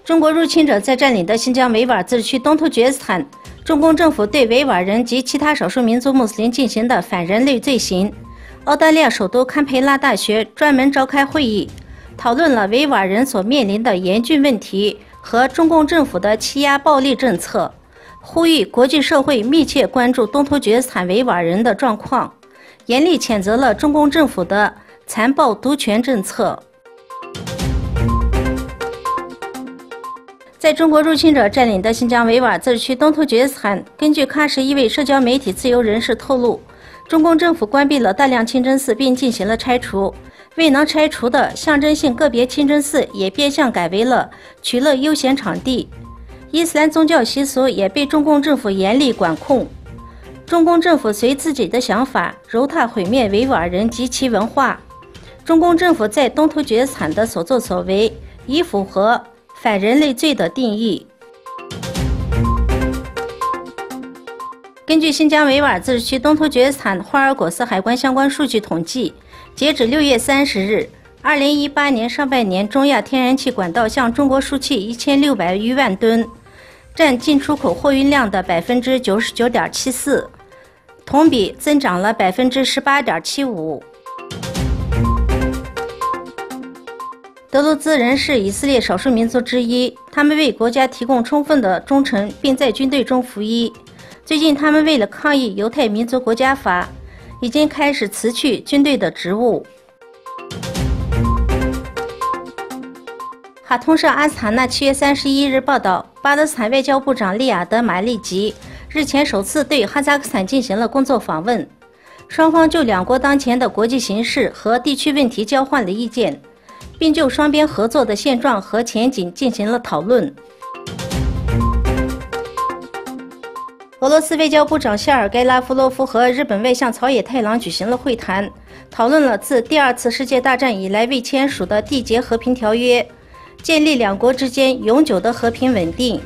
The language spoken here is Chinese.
中国入侵者在占领的新疆维吾尔自治区东突厥斯坦，中共政府对维吾尔人及其他少数民族穆斯林进行的反人类罪行。澳大利亚首都堪培拉大学专门召开会议，讨论了维吾尔人所面临的严峻问题和中共政府的欺压暴力政策，呼吁国际社会密切关注东突厥斯坦维吾尔人的状况，严厉谴责了中共政府的残暴独权政策。在中国入侵者占领的新疆维吾尔自治区东突厥斯坦，根据喀什一位社交媒体自由人士透露，中共政府关闭了大量清真寺并进行了拆除，未能拆除的象征性个别清真寺也变相改为了取乐悠闲场地。伊斯兰宗教习俗也被中共政府严厉管控。中共政府随自己的想法揉踏毁灭维吾尔人及其文化。中共政府在东突厥斯坦的所作所为已符合反人类罪的定义。根据新疆维吾尔自治区东突厥斯坦霍尔果斯海关相关数据统计，截止6月30日，2018年上半年中亚天然气管道向中国输气1600余万吨，占进出口货运量的 99.74%， 同比增长了 18.75%。德鲁兹人是以色列少数民族之一，他们为国家提供充分的忠诚，并在军队中服役。最近，他们为了抗议犹太民族国家法，已经开始辞去军队的职务。哈通社阿斯塔纳7月31日报道，巴勒斯坦外交部长利雅得·马利吉日前首次对哈萨克斯坦进行了工作访问，双方就两国当前的国际形势和地区问题交换了意见，并就双边合作的现状和前景进行了讨论。俄罗斯外交部长谢尔盖·拉夫罗夫和日本外相草野太郎举行了会谈，讨论了自第二次世界大战以来未签署的缔结和平条约，建立两国之间永久的和平稳定。